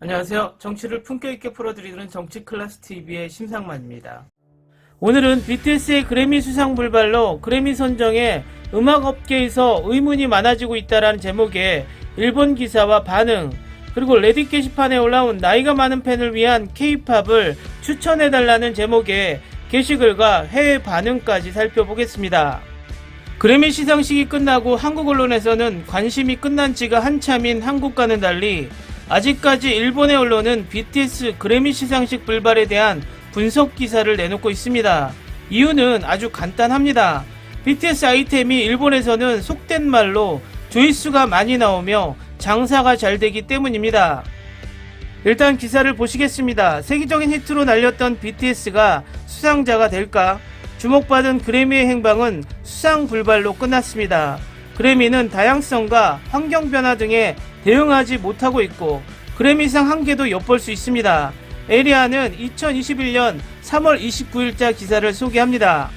안녕하세요. 정치를 품격 있게 풀어드리는 정치클래스TV의 심상만입니다. 오늘은 BTS의 그래미 수상 불발로 그래미 선정에 음악업계에서 의문이 많아지고 있다라는 제목의 일본 기사와 반응, 그리고 레딧 게시판에 올라온 나이가 많은 팬을 위한 K-팝을 추천해달라는 제목의 게시글과 해외 반응까지 살펴보겠습니다. 그래미 시상식이 끝나고 한국 언론에서는 관심이 끝난 지가 한참인 한국과는 달리 아직까지 일본의 언론은 BTS 그래미 시상식 불발에 대한 분석 기사를 내놓고 있습니다. 이유는 아주 간단합니다. BTS 아이템이 일본에서는 속된 말로 조회수가 많이 나오며 장사가 잘 되기 때문입니다. 일단 기사를 보시겠습니다. 세계적인 히트로 날렸던 BTS가 수상자가 될까? 주목받은 그래미의 행방은 수상 불발로 끝났습니다. 그래미는 다양성과 환경 변화 등에 대응하지 못하고 있고 그래미상 한계도 엿볼 수 있습니다. 에리아는 2021년 3월 29일자 기사를 소개합니다.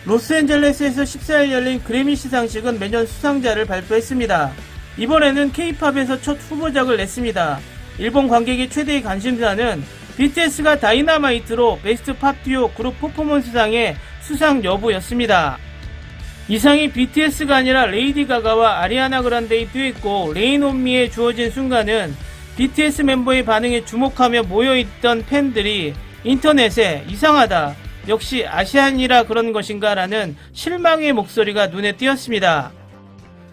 로스앤젤레스에서 14일 열린 그래미 시상식은 매년 수상자를 발표했습니다. 이번에는 K-팝에서 첫 후보작을 냈습니다. 일본 관객의 최대의 관심사는 BTS가 다이너마이트로 베스트 팝 듀오 그룹 퍼포먼스상의 수상 여부였습니다. 이 상이 BTS가 아니라 레이디 가가와 아리아나 그란데의 듀엣곡 레인 온 미에 주어진 순간은 BTS 멤버의 반응에 주목하며 모여있던 팬들이 인터넷에 이상하다, 역시 아시안이라 그런 것인가 라는 실망의 목소리가 눈에 띄었습니다.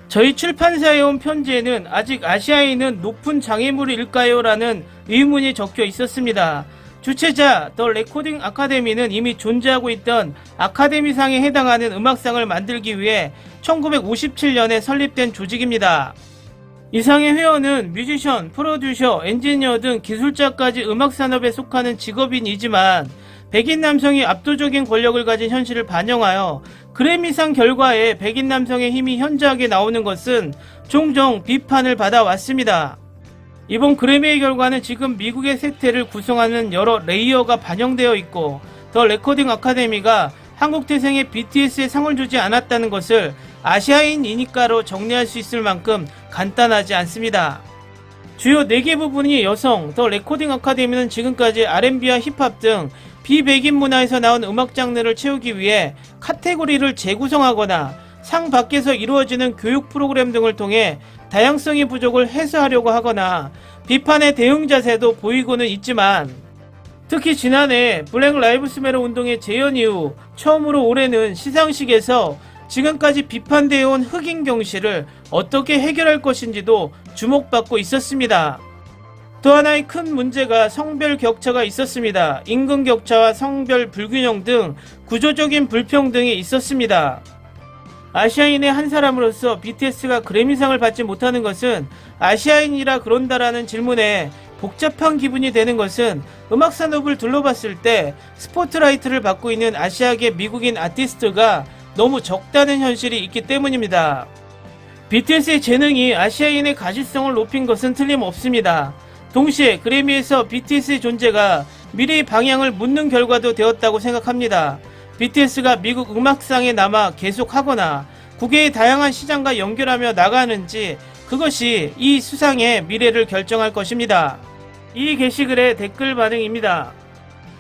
저희 출판사에 온 편지에는 아직 아시아인은 높은 장애물일까요? 라는 의문이 적혀 있었습니다. 주최자 더 레코딩 아카데미는 이미 존재하고 있던 아카데미상에 해당하는 음악상을 만들기 위해 1957년에 설립된 조직입니다. 이 상의 회원은 뮤지션, 프로듀서, 엔지니어 등 기술자까지 음악산업에 속하는 직업인이지만 백인 남성이 압도적인 권력을 가진 현실을 반영하여 그래미상 결과에 백인 남성의 힘이 현저하게 나오는 것은 종종 비판을 받아왔습니다. 이번 그래미의 결과는 지금 미국의 세태를 구성하는 여러 레이어가 반영되어 있고 더 레코딩 아카데미가 한국 태생의 BTS에 상을 주지 않았다는 것을 아시아인이니까로 정리할 수 있을 만큼 간단하지 않습니다. 주요 4개 부분이 여성, 더 레코딩 아카데미는 지금까지 R&B와 힙합 등 비백인 문화에서 나온 음악 장르를 채우기 위해 카테고리를 재구성하거나 상 밖에서 이루어지는 교육 프로그램 등을 통해 다양성의 부족을 해소하려고 하거나 비판의 대응 자세도 보이고는 있지만 특히 지난해 블랙 라이브스 매터 운동의 재현 이후 처음으로 올해는 시상식에서 지금까지 비판되어 온 흑인 경시를 어떻게 해결할 것인지도 주목받고 있었습니다. 또 하나의 큰 문제가 성별 격차가 있었습니다. 임금 격차와 성별 불균형 등 구조적인 불평등이 있었습니다. 아시아인의 한 사람으로서 BTS가 그래미상을 받지 못하는 것은 아시아인이라 그런다라는 질문에 복잡한 기분이 되는 것은 음악 산업을 둘러봤을 때 스포트라이트를 받고 있는 아시아계 미국인 아티스트가 너무 적다는 현실이 있기 때문입니다. BTS의 재능이 아시아인의 가시성을 높인 것은 틀림없습니다. 동시에 그래미에서 BTS의 존재가 미래의 방향을 묻는 결과도 되었다고 생각합니다. BTS가 미국 음악상에 남아 계속하거나 국외의 다양한 시장과 연결하며 나가는지 그것이 이 수상의 미래를 결정할 것입니다. 이 게시글의 댓글 반응입니다.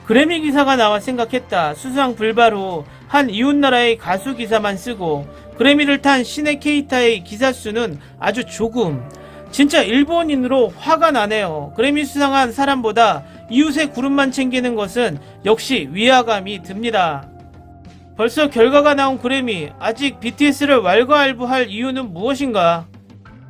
그래미 기사가 나와 생각했다. 수상 불발 후 한 이웃나라의 가수 기사만 쓰고 그래미를 탄 신의 케이타의 기사 수는 아주 조금. 진짜 일본인으로 화가 나네요. 그래미 수상한 사람보다 이웃의 그룹만 챙기는 것은 역시 위화감이 듭니다. 벌써 결과가 나온 그래미, 아직 BTS를 왈가왈부할 이유는 무엇인가?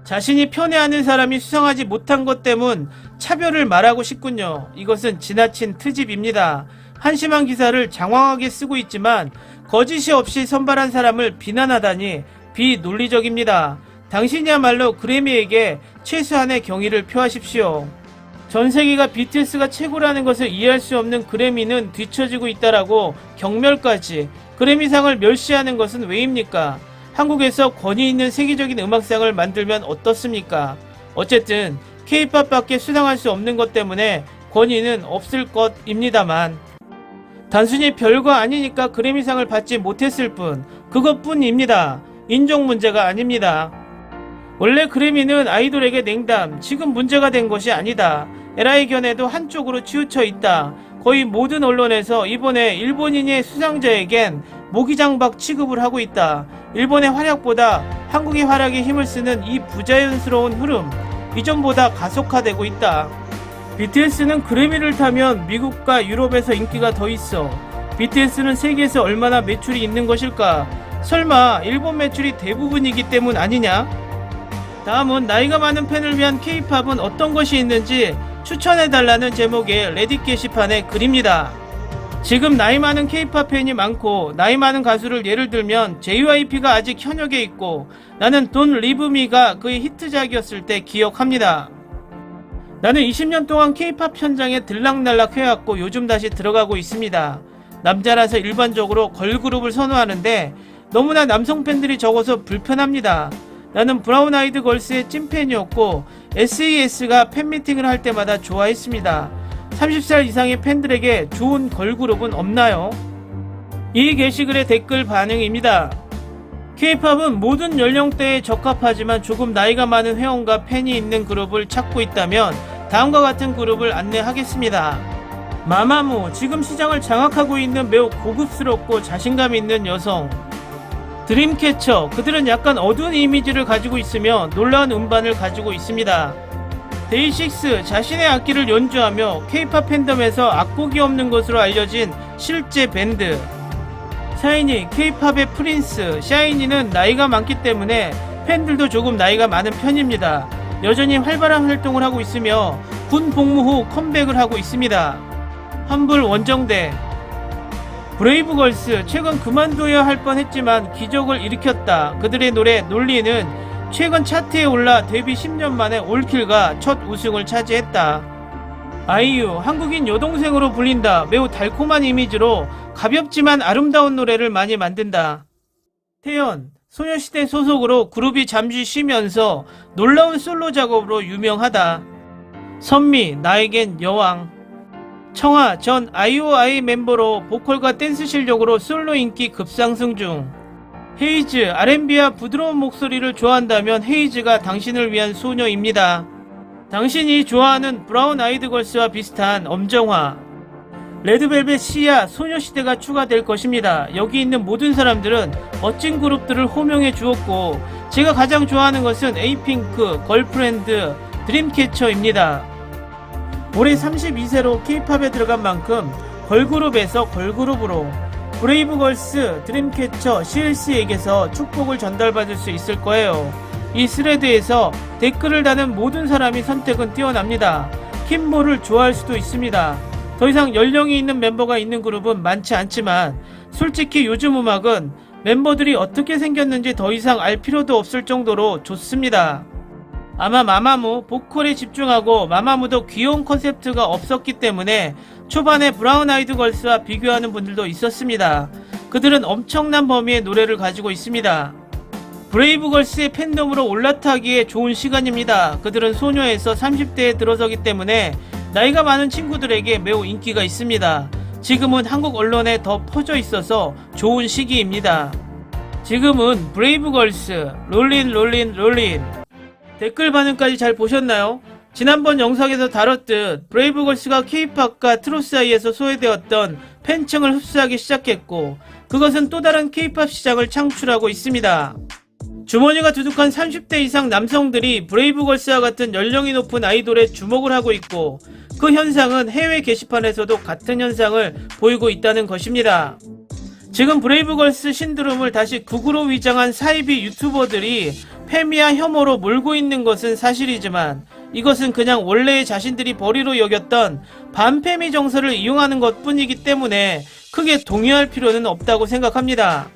자신이 편애하는 사람이 수상하지 못한 것 때문 차별을 말하고 싶군요. 이것은 지나친 트집입니다. 한심한 기사를 장황하게 쓰고 있지만 거짓이 없이 선발한 사람을 비난하다니 비논리적입니다. 당신이야말로 그래미에게 최소한의 경의를 표하십시오. 전 세계가 BTS가 최고라는 것을 이해할 수 없는 그래미는 뒤처지고 있다라고 경멸까지 그래미상을 멸시하는 것은 왜입니까? 한국에서 권위 있는 세계적인 음악상을 만들면 어떻습니까? 어쨌든 K-팝밖에 수상할 수 없는 것 때문에 권위는 없을 것입니다만 단순히 별거 아니니까 그래미상을 받지 못했을 뿐 그것뿐입니다. 인종 문제가 아닙니다. 원래 그래미는 아이돌에게 냉담, 지금 문제가 된 것이 아니다. 에라의 견해도 한쪽으로 치우쳐 있다. 거의 모든 언론에서 이번에 일본인의 수상자에겐 모기장박 취급을 하고 있다. 일본의 활약보다 한국의 활약에 힘을 쓰는 이 부자연스러운 흐름, 이전보다 가속화되고 있다. BTS는 그래미를 타면 미국과 유럽에서 인기가 더 있어. BTS는 세계에서 얼마나 매출이 있는 것일까? 설마 일본 매출이 대부분이기 때문 아니냐? 다음은 나이가 많은 팬을 위한 K-팝은 어떤 것이 있는지 추천해달라는 제목의 레딧 게시판의 글입니다. 지금 나이 많은 K-팝 팬이 많고 나이 많은 가수를 예를 들면 JYP가 아직 현역에 있고 나는 돈 리브 미가 그의 히트작이었을 때 기억합니다. 나는 20년 동안 K-팝 현장에 들락날락 해왔고 요즘 다시 들어가고 있습니다. 남자라서 일반적으로 걸그룹을 선호하는데 너무나 남성 팬들이 적어서 불편합니다. 나는 브라운 아이드 걸스의 찐팬이었고 SES가 팬미팅을 할 때마다 좋아했습니다. 30살 이상의 팬들에게 좋은 걸그룹은 없나요? 이 게시글의 댓글 반응입니다. K-팝은 모든 연령대에 적합하지만 조금 나이가 많은 회원과 팬이 있는 그룹을 찾고 있다면 다음과 같은 그룹을 안내하겠습니다. 마마무, 지금 시장을 장악하고 있는 매우 고급스럽고 자신감 있는 여성. 드림캐쳐, 그들은 약간 어두운 이미지를 가지고 있으며 놀라운 음반을 가지고 있습니다. 데이식스, 자신의 악기를 연주하며 K-팝 팬덤에서 악곡이 없는 것으로 알려진 실제 밴드. 샤이니, K-팝의 프린스. 샤이니는 나이가 많기 때문에 팬들도 조금 나이가 많은 편입니다. 여전히 활발한 활동을 하고 있으며 군 복무 후 컴백을 하고 있습니다. 환불 원정대. 브레이브걸스, 최근 그만둬야 할 뻔했지만 기적을 일으켰다. 그들의 노래 논리는 최근 차트에 올라 데뷔 10년 만에 올킬과 첫 우승을 차지했다. 아이유, 한국인 여동생으로 불린다. 매우 달콤한 이미지로 가볍지만 아름다운 노래를 많이 만든다. 태연, 소녀시대 소속으로 그룹이 잠시 쉬면서 놀라운 솔로 작업으로 유명하다. 선미, 나에겐 여왕. 청아, 전 아이오아이 멤버로 보컬과 댄스 실력으로 솔로 인기 급상승 중. 헤이즈, R&B와 부드러운 목소리를 좋아한다면 헤이즈가 당신을 위한 소녀입니다. 당신이 좋아하는 브라운 아이드 걸스와 비슷한 엄정화. 레드벨벳 시아, 소녀시대가 추가될 것입니다. 여기 있는 모든 사람들은 멋진 그룹들을 호명해 주었고 제가 가장 좋아하는 것은 에이핑크, 걸프렌드, 드림캐쳐입니다. 올해 32세로 K-팝에 들어간 만큼 걸그룹에서 걸그룹으로 브레이브걸스, 드림캐쳐, CLC에게서 축복을 전달받을 수 있을 거예요. 이 스레드에서 댓글을 다는 모든 사람이 선택은 뛰어납니다. 킴보를 좋아할 수도 있습니다. 더 이상 연령이 있는 멤버가 있는 그룹은 많지 않지만 솔직히 요즘 음악은 멤버들이 어떻게 생겼는지 더 이상 알 필요도 없을 정도로 좋습니다. 아마 마마무, 보컬에 집중하고 마마무도 귀여운 컨셉트가 없었기 때문에 초반에 브라운 아이드 걸스와 비교하는 분들도 있었습니다. 그들은 엄청난 범위의 노래를 가지고 있습니다. 브레이브걸스의 팬덤으로 올라타기에 좋은 시간입니다. 그들은 소녀에서 30대에 들어서기 때문에 나이가 많은 친구들에게 매우 인기가 있습니다. 지금은 한국 언론에 더 퍼져 있어서 좋은 시기입니다. 지금은 브레이브걸스, 롤린 롤린 롤린. 댓글 반응까지 잘 보셨나요? 지난번 영상에서 다뤘듯 브레이브걸스가 K-팝과 트롯 사이에서 소외되었던 팬층을 흡수하기 시작했고 그것은 또 다른 K-팝 시장을 창출하고 있습니다. 주머니가 두둑한 30대 이상 남성들이 브레이브걸스와 같은 연령이 높은 아이돌에 주목을 하고 있고 그 현상은 해외 게시판에서도 같은 현상을 보이고 있다는 것입니다. 지금 브레이브걸스 신드롬을 다시 극으로 위장한 사이비 유튜버들이 페미와 혐오로 몰고 있는 것은 사실이지만 이것은 그냥 원래의 자신들이 벌이로 여겼던 반페미 정서를 이용하는 것 뿐이기 때문에 크게 동요할 필요는 없다고 생각합니다.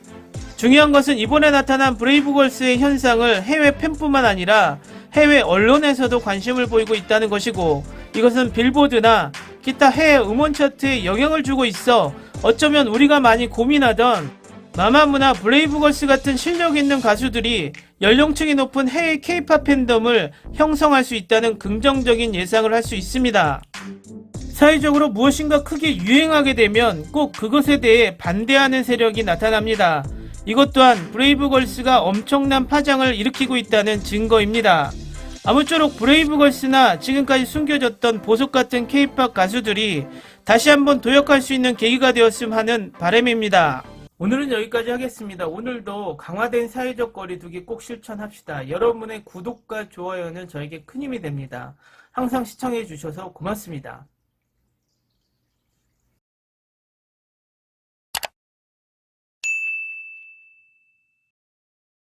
중요한 것은 이번에 나타난 브레이브걸스의 현상을 해외 팬뿐만 아니라 해외 언론에서도 관심을 보이고 있다는 것이고 이것은 빌보드나 기타 해외 음원 차트에 영향을 주고 있어 어쩌면 우리가 많이 고민하던 마마무나 브레이브걸스 같은 실력 있는 가수들이 연령층이 높은 해외 K-팝 팬덤을 형성할 수 있다는 긍정적인 예상을 할 수 있습니다. 사회적으로 무엇인가 크게 유행하게 되면 꼭 그것에 대해 반대하는 세력이 나타납니다. 이것 또한 브레이브걸스가 엄청난 파장을 일으키고 있다는 증거입니다. 아무쪼록 브레이브걸스나 지금까지 숨겨졌던 보석 같은 K-POP 가수들이 다시 한번 도약할 수 있는 계기가 되었으면 하는 바람입니다. 오늘은 여기까지 하겠습니다. 오늘도 강화된 사회적 거리두기 꼭 실천합시다. 여러분의 구독과 좋아요는 저에게 큰 힘이 됩니다. 항상 시청해 주셔서 고맙습니다.